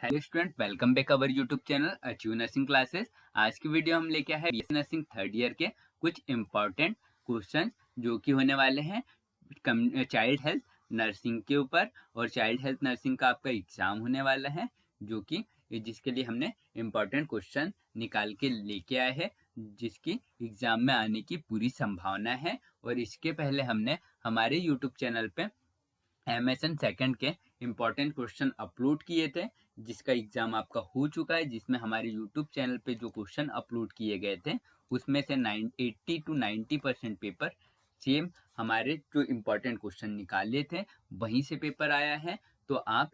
Hello student, welcome back our YouTube channel achieve nursing classes. आज की video हम लेके आए हैं बीएससी नर्सिंग थर्ड ईयर के कुछ इंपॉर्टेंट क्वेश्चन जो कि होने वाले हैं चाइल्ड हेल्थ नर्सिंग के ऊपर। और चाइल्ड हेल्थ नर्सिंग का आपका एग्जाम होने वाला है जो कि जिसके लिए हमने इंपॉर्टेंट क्वेश्चन निकाल के लेके आए हैं, जिसकी एग्जाम में आने की पूरी संभावना है। और इसके पहले हमने हमारे यूट्यूब चैनल पे एमएसएन सेकंड के इम्पॉर्टेंट क्वेश्चन अपलोड किए थे, जिसका एग्जाम आपका हो चुका है। जिसमें हमारे यूट्यूब चैनल पे जो क्वेश्चन अपलोड किए गए थे उसमें से 80 to 90% पेपर सेम हमारे जो इम्पोर्टेंट क्वेश्चन निकाले थे वहीं से पेपर आया है। तो आप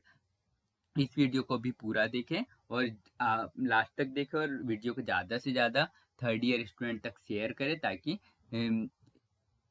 इस वीडियो को भी पूरा देखें और लास्ट तक देखें और वीडियो को ज़्यादा से ज़्यादा थर्ड ईयर स्टूडेंट तक शेयर करें, ताकि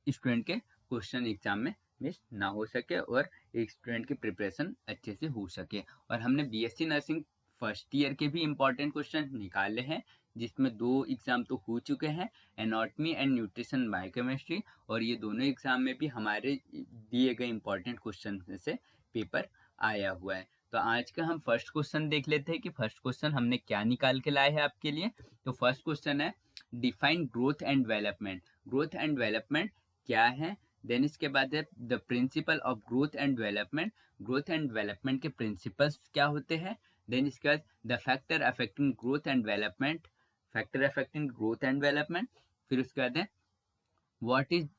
स्टूडेंट के क्वेश्चन एग्जाम में मिस ना हो सके और एक स्टूडेंट की प्रिपरेशन अच्छे से हो सके। और हमने बीएससी नर्सिंग फर्स्ट ईयर के भी इम्पोर्टेंट क्वेश्चन निकाले हैं, जिसमें 2 एग्जाम तो हो चुके हैं, एनाटॉमी एंड न्यूट्रिशन बायोकेमिस्ट्री। और ये दोनों एग्जाम में भी हमारे दिए गए इम्पोर्टेंट क्वेश्चन से पेपर आया हुआ है। तो आज का हम फर्स्ट क्वेश्चन देख लेते हैं कि फर्स्ट क्वेश्चन हमने क्या निकाल के लाए हैं आपके लिए। तो फर्स्ट क्वेश्चन है, define growth and development. Growth and development क्या है। देन इसके बाद है the principle of growth and development. Growth and development के प्रिंसिपल्स क्या होते हैं। देन इसके बाद the factor affecting growth and development. Factor affecting growth and development. फिर उसके बाद है what is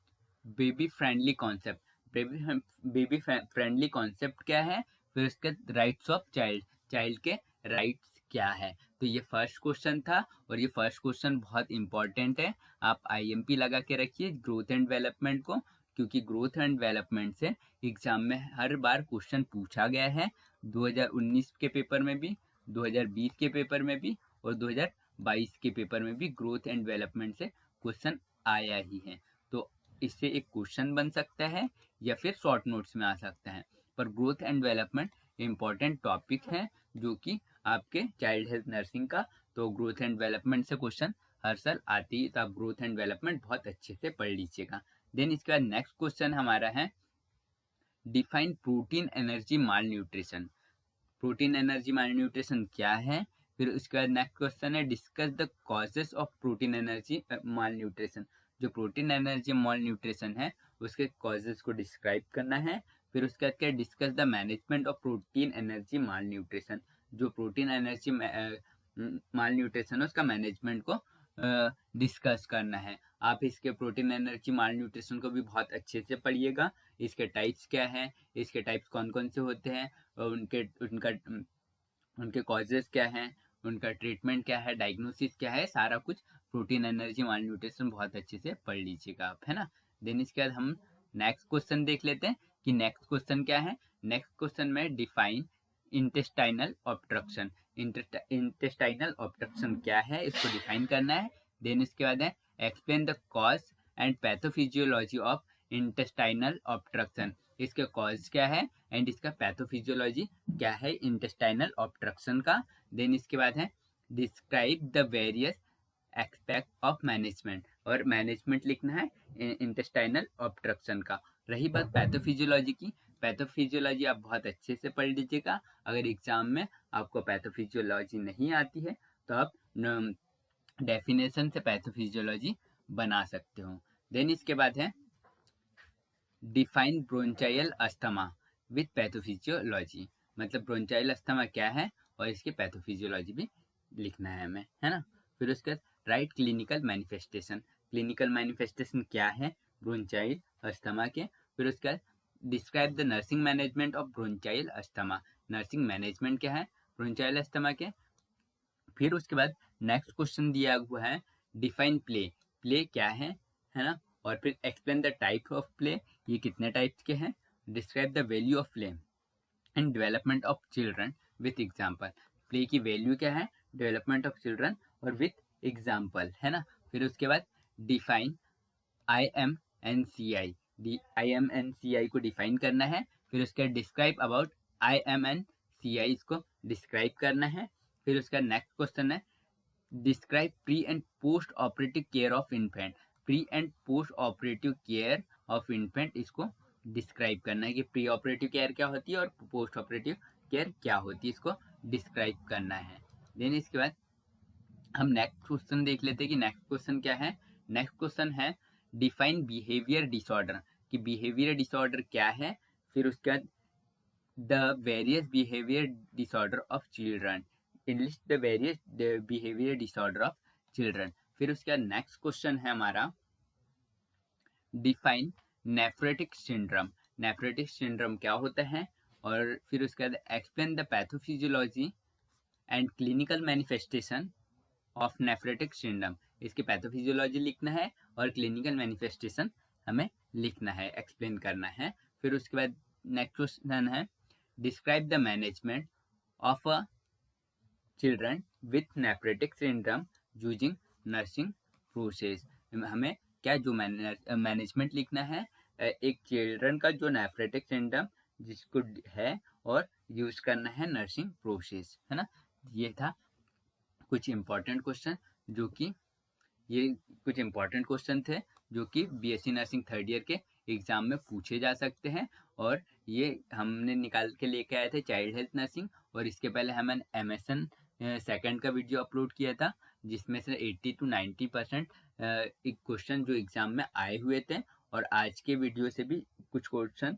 baby friendly concept. Baby friendly concept क्या है। फिर उसके राइट्स ऑफ चाइल्ड, चाइल्ड के राइट्स क्या है। तो ये फर्स्ट क्वेश्चन था और ये फर्स्ट क्वेश्चन बहुत इंपॉर्टेंट है। आप आईएमपी लगा के रखिए ग्रोथ एंड डेवलपमेंट को, क्योंकि ग्रोथ एंड डेवलपमेंट से एग्जाम में हर बार क्वेश्चन पूछा गया है। 2019 के पेपर में भी, 2020 के पेपर में भी और 2022 के पेपर में भी ग्रोथ एंड डेवलपमेंट से क्वेश्चन आया ही है। तो इससे एक क्वेश्चन बन सकता है या फिर शॉर्ट नोट्स में आ सकता है। पर growth and development important topic है जो कि आपके चाइल्ड हेल्थ नर्सिंग का। तो ग्रोथ एंड डेवलपमेंट से क्वेश्चन हर साल आती है, तो आप ग्रोथ एंड डेवलपमेंट बहुत अच्छे से पढ़ लीजिएगा। देन इसके बाद नेक्स्ट क्वेश्चन हमारा है, डिफाइन प्रोटीन एनर्जी माल न्यूट्रिशन। प्रोटीन एनर्जी माल न्यूट्रिशन क्या है। फिर उसके बाद नेक्स्ट क्वेश्चन है, discuss the causes of protein energy mall nutrition. जो प्रोटीन एनर्जी माल न्यूट्रिशन है उसके कॉजेस को डिस्क्राइब करना है। फिर उसके बाद क्या, discuss the management of protein energy mall nutrition. जो प्रोटीन एनर्जी माल न्यूट्रिशन है उसका मैनेजमेंट को डिस्कस करना है। आप इसके प्रोटीन एनर्जी माल न्यूट्रिशन को भी बहुत अच्छे से पढ़िएगा। इसके टाइप्स क्या है, इसके टाइप्स कौन कौन से होते हैं, और उनके कॉजेज क्या हैं, उनका ट्रीटमेंट क्या है, डायग्नोसिस क्या है, सारा कुछ प्रोटीन एनर्जी माल न्यूट्रिशन बहुत अच्छे से पढ़ लीजिएगा आप, है ना। देन इसके बाद हम नेक्स्ट क्वेश्चन देख लेते हैं कि नेक्स्ट क्वेश्चन क्या है। नेक्स्ट क्वेश्चन में define intestinal obstruction. Intestinal obstruction क्या है, इसको डिफाइन करना है। देन इसके बाद है, explain the cause and pathophysiology of intestinal obstruction. इसके कॉज क्या है एंड इसका पैथोफिजियोलॉजी क्या है इंटेस्टाइनल ऑब्स्ट्रक्शन का। देन इसके बाद है, describe the various aspect of management. और मैनेजमेंट लिखना है इंटेस्टाइनल ऑब्स्ट्रक्शन का। रही बात पैथोफिजियोलॉजी की, पैथोफिजियोलॉजी आप बहुत अच्छे से पढ़ लीजिएगा। अगर एग्जाम में आपको पैथोफिजियोलॉजी नहीं आती है तो आप डेफिनेशन से पैथोफिजियोलॉजी बना सकते हो। देन इसके बाद है, डिफाइन ब्रोंचाइल अस्थमा विथ पैथोफिजियोलॉजी। मतलब ब्रोंचाइल अस्थमा क्या है और इसकी पैथोफिजियोलॉजी भी लिखना है हमें, है ना। फिर उसके बाद right clinical manifestation. Clinical manifestation क्या है ब्रोंचाइल अस्थमा के। फिर उसके बाद describe the nursing management of bronchial asthma. Nursing management क्या है ब्रोंचाइल अस्थमा के। फिर उसके बाद नेक्स्ट क्वेश्चन दिया हुआ है, डिफाइन प्ले। प्ले क्या है ना। और फिर explain the type of play, ये कितने टाइप्स के हैं। Describe the value of play and development of children with example. Play की वैल्यू क्या है, डेवलपमेंट ऑफ चिल्ड्रन और विथ एग्जाम्पल, है ना। फिर उसके बाद डिफाइन IMNCI। IMNCI को डिफाइन करना है। फिर उसके डिस्क्राइब अबाउट IMNCI, इसको डिस्क्राइब करना है। फिर उसका नेक्स्ट क्वेश्चन है, describe pre and post operative care of infant. Pre and post operative care of infant, इसको डिस्क्राइब करना है कि प्री ऑपरेटिव केयर क्या होती है और पोस्ट ऑपरेटिव केयर क्या होती है, इसको डिस्क्राइब करना है। देन इसके बाद हम नेक्स्ट क्वेश्चन देख लेते हैं कि नेक्स्ट क्वेश्चन क्या है। नेक्स्ट क्वेश्चन है डिफाइन बिहेवियर डिसऑर्डर, कि बिहेवियर डिसऑर्डर क्या है। फिर उसके बाद the various behaviour disorder of children, list the various behaviour disorder of children. फिर उसके बाद नेक्स्ट क्वेश्चन है हमारा define nephritic syndrome, nephritic syndrome क्या होता है। और फिर उसके बाद explain the pathophysiology and clinical manifestation of nephritic syndrome, इसकी पैथोफिजियोलॉजी लिखना है और क्लिनिकल मैनिफेस्टेशन हमें लिखना है, एक्सप्लेन करना है। फिर उसके बाद नेक्स्ट क्वेश्चन है describe the management of a children with nephritic syndrome using nursing process, हमें क्या जो मैनेजमेंट लिखना है एक चिल्ड्रन का जो नेफ्रेटिक सिंड्रोम जिसको है, और यूज करना है नर्सिंग प्रोसेस, है ना। ये था कुछ इंपॉर्टेंट क्वेश्चन जो कि ये कुछ इंपॉर्टेंट क्वेश्चन थे जो कि बीएससी नर्सिंग थर्ड ईयर के एग्जाम में पूछे जा सकते हैं। और ये हमने निकाल के लेके आए थे चाइल्ड हेल्थ नर्सिंग, और इसके पहले हमने एमएसएन सेकंड का वीडियो अपलोड किया था जिसमें से 80 to 90% एक क्वेश्चन जो एग्जाम में आए हुए थे। और आज के वीडियो से भी कुछ क्वेश्चन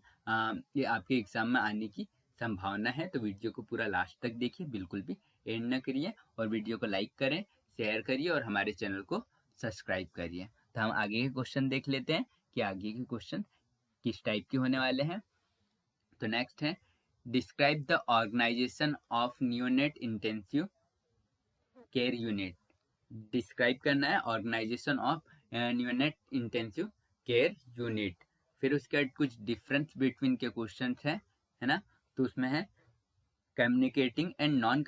ये आपके एग्जाम में आने की संभावना है, तो वीडियो को पूरा लास्ट तक देखिए, बिल्कुल भी एंड न करिए, और वीडियो को लाइक करें, शेयर करिए और हमारे चैनल को सब्सक्राइब करिए। तो हम आगे के क्वेश्चन देख लेते हैं कि आगे के क्वेश्चन किस टाइप के होने वाले हैं। तो नेक्स्ट है describe the organization of neonate intensive care unit, describe करना है organization of neonate intensive care unit. फिर उसके बाद कुछ डिफरेंस बिटवीन के क्वेश्चन है ना। तो उसमें है communicating and non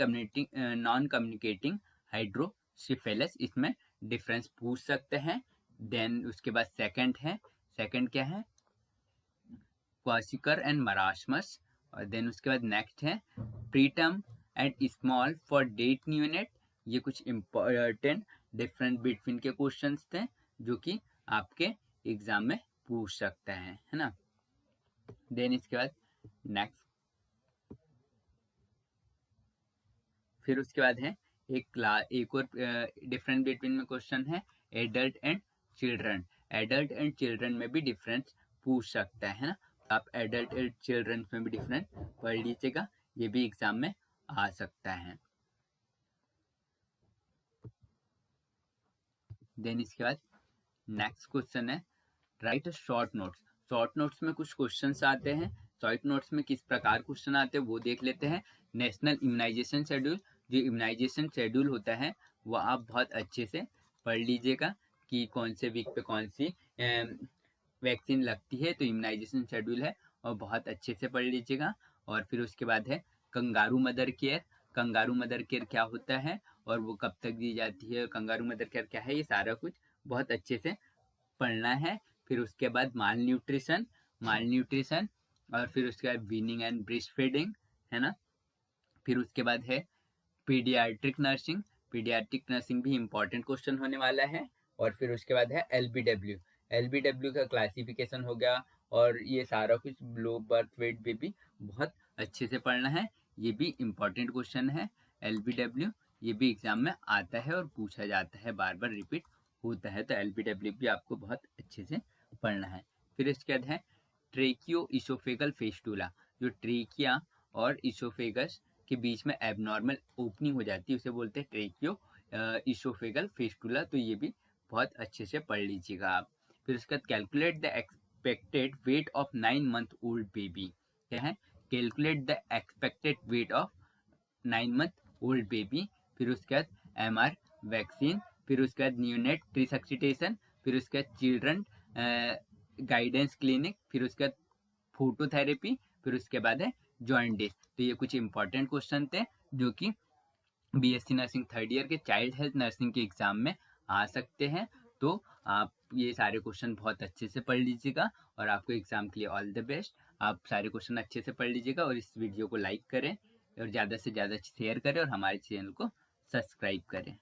communicating hydrocephalus, इसमें डिफरेंस पूछ सकते हैं। देन उसके बाद सेकंड क्या है क्वासिकर एंड मरासमस। और देन उसके बाद नेक्स्ट है preterm and small for date neonate, ये कुछ इम्पोर्टेंट डिफरेंट बिटवीन के क्वेश्चंस थे जो कि आपके एग्जाम में पूछ सकते हैं, है ना। देन इसके बाद नेक्स्ट, फिर उसके बाद है एक और डिफरेंट बिटवीन में क्वेश्चन है adult and children, adult and children में भी डिफरेंस पूछ सकता है ना। आप एडल्ट एंड चिल्ड्रन में भी डिफरेंस पढ़ लीजिएगा, ये भी एग्जाम में आ सकता है। देन इसके बाद नेक्स्ट क्वेश्चन है right short notes, short notes में कुछ क्वेश्चंस आते हैं, शॉर्ट नोट्स में किस प्रकार क्वेश्चन आते हैं वो देख लेते हैं। नेशनल इम्यूनाइजेशन शेड्यूल, जो इम्यूनाइजेशन शेड्यूल होता है वो आप बहुत अच्छे से पढ़ लीजिएगा कि कौन से वीक पे कौन सी वैक्सीन लगती है, तो इम्यूनाइजेशन शेड्यूल है और बहुत अच्छे से पढ़ लीजिएगा। और फिर उसके बाद है kangaroo mother care, kangaroo mother care क्या होता है और वो कब तक दी जाती है, कंगारू मदर केयर क्या है, ये सारा कुछ बहुत अच्छे से पढ़ना है। फिर उसके बाद माल न्यूट्रिशन और फिर उसके बाद वीनिंग एंड ब्रेस्ट फीडिंग, है ना। फिर उसके बाद है पीडियाट्रिक नर्सिंग, पीडियाट्रिक नर्सिंग भी इंपॉर्टेंट क्वेश्चन होने वाला है। और फिर उसके बाद है एलबीडब्ल्यू, एलबीडब्ल्यू का क्लासिफिकेशन हो गया, और ये सारा कुछ लो बर्थ वेट भी बहुत अच्छे से पढ़ना है, ये भी इंपॉर्टेंट क्वेश्चन है। एलबीडब्ल्यू ये भी एग्जाम में आता है और पूछा जाता है, बार बार रिपीट होता है, तो एलबीडब्ल्यू भी आपको बहुत अच्छे से पढ़ना है। फिर इसके बाद है ट्रेकियो इसोफेगल फेस्टुला, जो ट्रेकिया और इसोफेगस के बीच में एबनॉर्मल ओपनिंग हो जाती है उसे बोलते हैं ट्रेकियो इसोफेगल फेस्टुला, तो ये भी बहुत अच्छे से पढ़ लीजिएगा आप। फिर उसके बाद calculate the expected weight of 9 month old baby, क्या है calculate the expected weight of 9 month old baby. फिर उसके बाद एमआर वैक्सीन, फिर उसके बाद न्यूनेट रिसक्सिटेशन, फिर उसके बाद चिल्ड्रन गाइडेंस क्लिनिक, फिर उसके बाद फोटोथेरेपी, फिर उसके बाद है जॉइंटिस। तो ये कुछ इंपॉर्टेंट क्वेश्चन थे जो कि बीएससी नर्सिंग थर्ड ईयर के चाइल्ड हेल्थ नर्सिंग के एग्जाम में आ सकते हैं। तो आप ये सारे क्वेश्चन बहुत अच्छे से पढ़ लीजिएगा और आपको एग्जाम के लिए ऑल द बेस्ट। आप सारे क्वेश्चन अच्छे से पढ़ लीजिएगा और इस वीडियो को लाइक करें और ज़्यादा से ज़्यादा शेयर करें और हमारे चैनल को सब्सक्राइब करें।